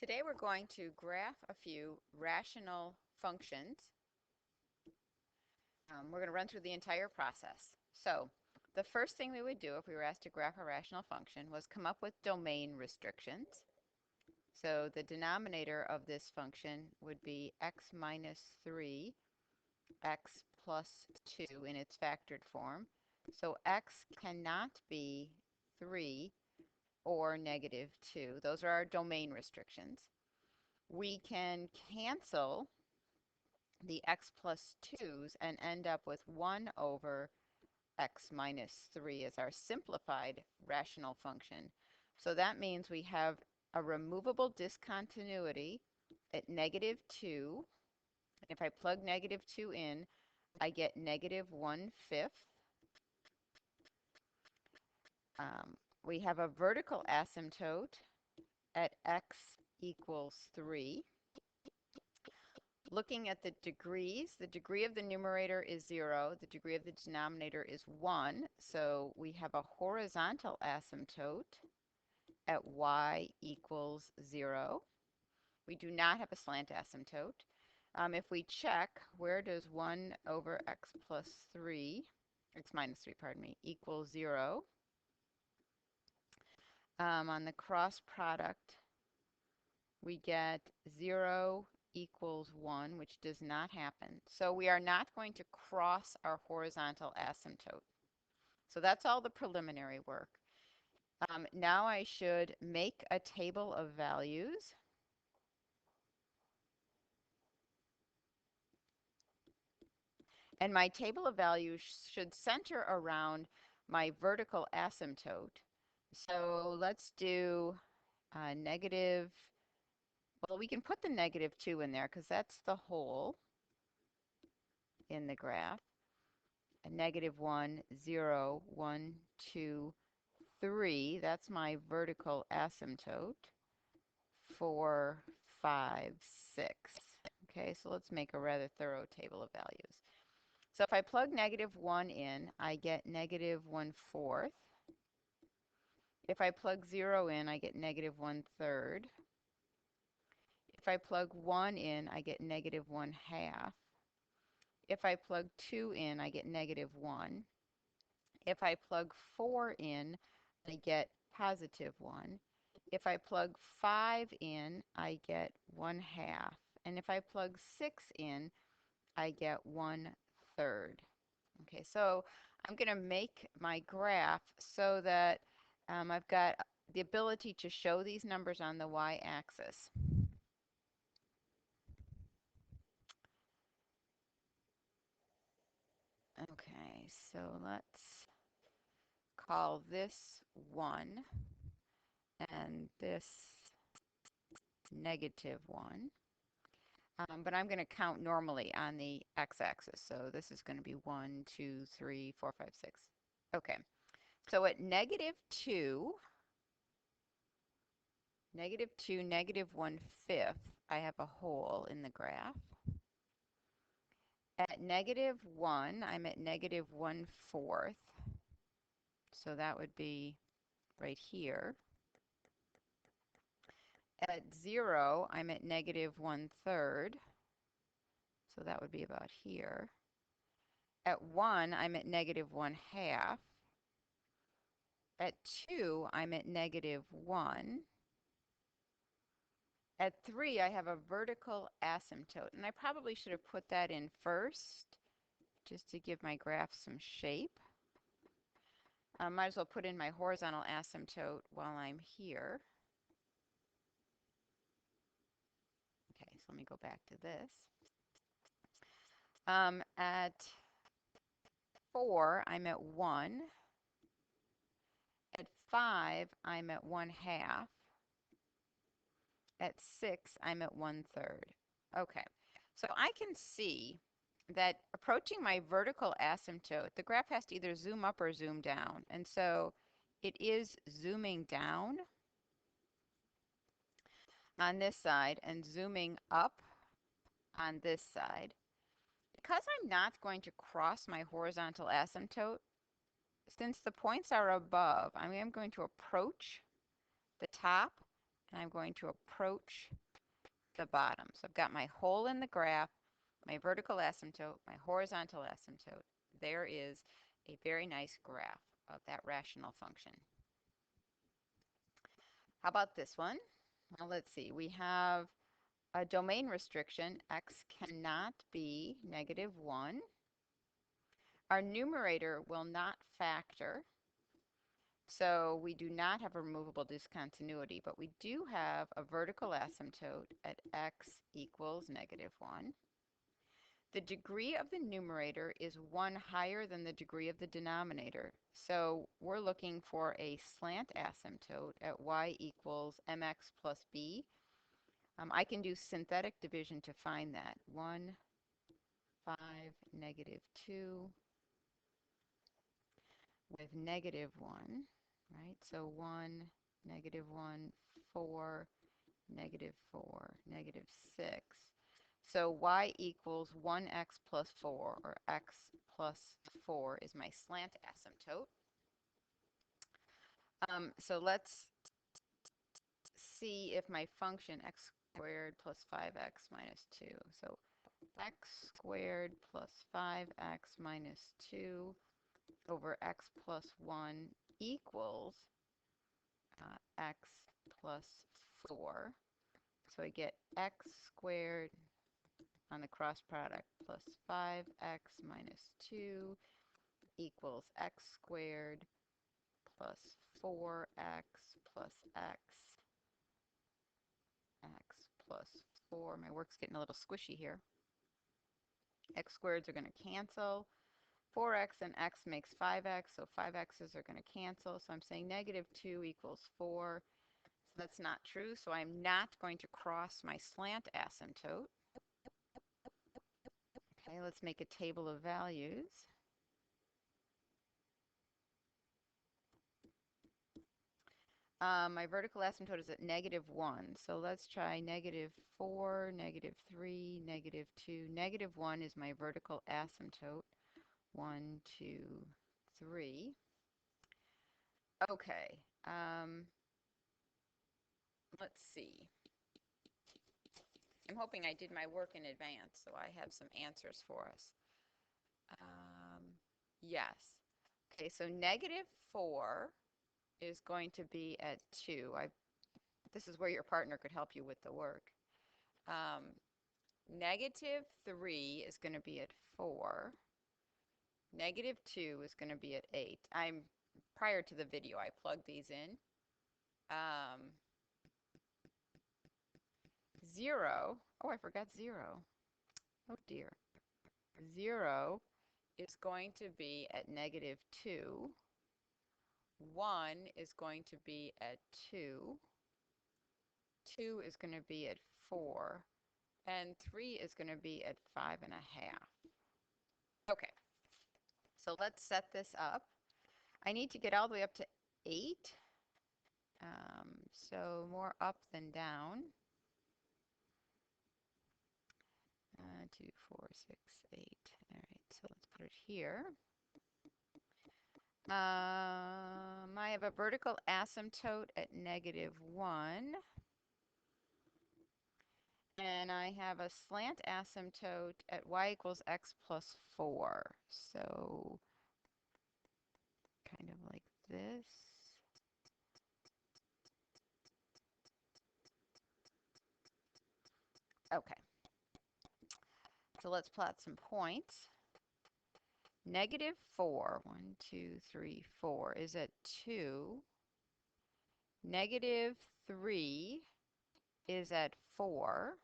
Today we're going to graph a few rational functions. We're going to run through the entire process. So the first thing we would do if we were asked to graph a rational function was come up with domain restrictions. So the denominator of this function would be x minus 3, x plus 2 in its factored form. So x cannot be 3 or negative 2. Those are our domain restrictions. We can cancel the x plus 2's and end up with 1 over x minus 3 as our simplified rational function. So that means we have a removable discontinuity at negative 2. If I plug negative 2 in, I get negative 1/5. We have a vertical asymptote at x equals 3. Looking at the degrees, the degree of the numerator is 0, the degree of the denominator is 1, so we have a horizontal asymptote at y equals 0. We do not have a slant asymptote. If we check, where does 1 over x plus 3, x minus 3, pardon me, equal 0? On the cross product, we get 0 equals 1, which does not happen. So we are not going to cross our horizontal asymptote. So that's all the preliminary work. Now I should make a table of values. And my table of values should center around my vertical asymptote. So let's do negative, well, we can put the negative 2 in there because that's the hole in the graph. A negative 1, 0, 1, 2, 3. That's my vertical asymptote. 4, 5, 6. Okay, so let's make a rather thorough table of values. So if I plug negative 1 in, I get negative 1/4. If I plug 0 in, I get negative 1/3. If I plug 1 in, I get negative 1/2. If I plug 2 in, I get negative 1. If I plug 4 in, I get positive 1. If I plug 5 in, I get 1/2. And if I plug 6 in, I get 1/3. Okay, so I'm going to make my graph so that I've got the ability to show these numbers on the y-axis. Okay, so let's call this 1 and this negative 1. But I'm going to count normally on the x-axis. So this is going to be 1, 2, 3, 4, 5, 6. Okay, so at negative 2, negative 1/5, I have a hole in the graph. At negative 1, I'm at negative 1/4. So that would be right here. At 0, I'm at negative 1/3. So that would be about here. At 1, I'm at negative 1/2. At 2, I'm at negative 1. At 3, I have a vertical asymptote. And I probably should have put that in first, just to give my graph some shape. I might as well put in my horizontal asymptote while I'm here. Okay, so let me go back to this. At 4, I'm at 1. At 5, I'm at 1/2. At 6, I'm at 1/3. Okay, so I can see that approaching my vertical asymptote, the graph has to either zoom up or zoom down. And so it is zooming down on this side and zooming up on this side. Because I'm not going to cross my horizontal asymptote, since the points are above, I'm going to approach the top and I'm going to approach the bottom. So I've got my hole in the graph, my vertical asymptote, my horizontal asymptote. There is a very nice graph of that rational function. How about this one? Well, let's see. We have a domain restriction. X cannot be -1. Our numerator will not factor. So we do not have a removable discontinuity, but we do have a vertical asymptote at x equals -1. The degree of the numerator is 1 higher than the degree of the denominator. So we're looking for a slant asymptote at y equals mx plus b. I can do synthetic division to find that. 1, 5, -2 with -1, right? So 1, -1, 4, -4, -6. So y equals 1x plus 4, or x plus 4 is my slant asymptote. So let's see if my function x squared plus 5x minus 2. So x squared plus 5x minus 2 over x plus 1 equals x plus 4. So I get x squared on the cross product plus 5x minus 2 equals x squared plus 4x plus x plus 4. My work's getting a little squishy here. X squareds are going to cancel. 4x and x makes 5x, so 5x's are going to cancel. So I'm saying -2 equals 4. So that's not true, so I'm not going to cross my slant asymptote. Okay, let's make a table of values. My vertical asymptote is at -1, so let's try -4, -3, -2. -1 is my vertical asymptote. 1, 2, 3. Okay, let's see. I'm hoping I did my work in advance, so I have some answers for us. Yes. Okay, so -4 is going to be at 2. This is where your partner could help you with the work. -3 is going to be at 4. -2 is going to be at 8. Prior to the video, I plugged these in. 0, oh, I forgot 0. Oh dear. 0 is going to be at -2. 1 is going to be at 2. 2 is going to be at 4. And 3 is going to be at 5.5. Okay, so let's set this up. I need to get all the way up to 8. So more up than down. 2, 4, 6, 8. All right, so let's put it here. I have a vertical asymptote at -1. And I have a slant asymptote at y equals x plus 4. So kind of like this. Okay. So let's plot some points. -4, 1, 2, 3, 4 is at 2. -3 is at 4.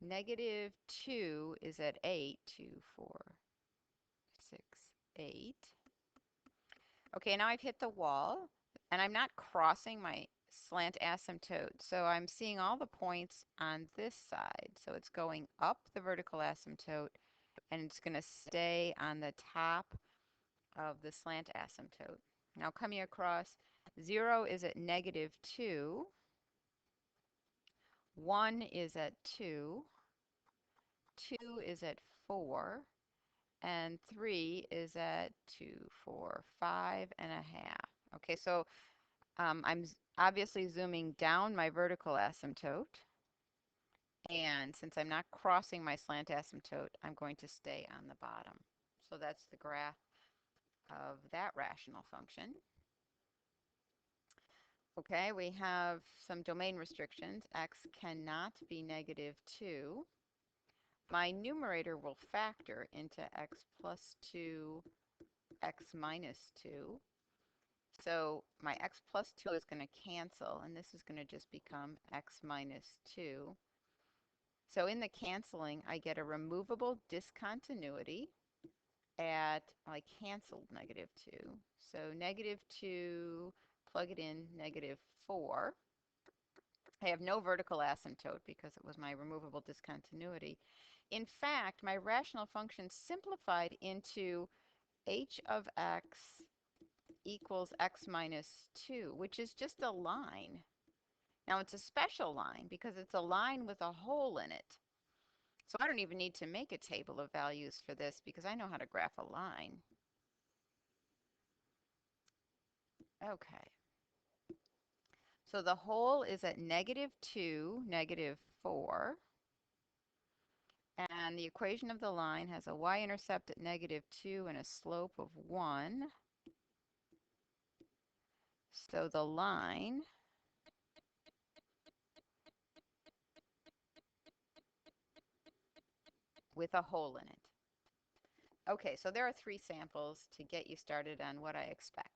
-2 is at 8. 2, 4, 6, 8. Okay, now I've hit the wall, and I'm not crossing my slant asymptote, so I'm seeing all the points on this side. So it's going up the vertical asymptote, and it's going to stay on the top of the slant asymptote. Now coming across, 0 is at -2, 1 is at 2, 2 is at 4, and 3 is at 2, 4, 5.5. Okay, so I'm Obviously zooming down my vertical asymptote. And since I'm not crossing my slant asymptote, I'm going to stay on the bottom. So that's the graph of that rational function. Okay, we have some domain restrictions. X cannot be negative 2. My numerator will factor into x plus 2, x minus 2. So my x plus 2 is going to cancel, and this is going to just become x minus 2. So in the canceling, I get a removable discontinuity at, I canceled negative 2. So negative 2, plug it in, negative 4. I have no vertical asymptote because it was my removable discontinuity. In fact, my rational function simplified into h of x equals x minus 2, which is just a line. Now it's a special line because it's a line with a hole in it. So I don't even need to make a table of values for this because I know how to graph a line. Okay. So the hole is at negative 2, negative 4. And the equation of the line has a y-intercept at negative 2 and a slope of 1. So the line with a hole in it. Okay, so there are 3 samples to get you started on what I expect.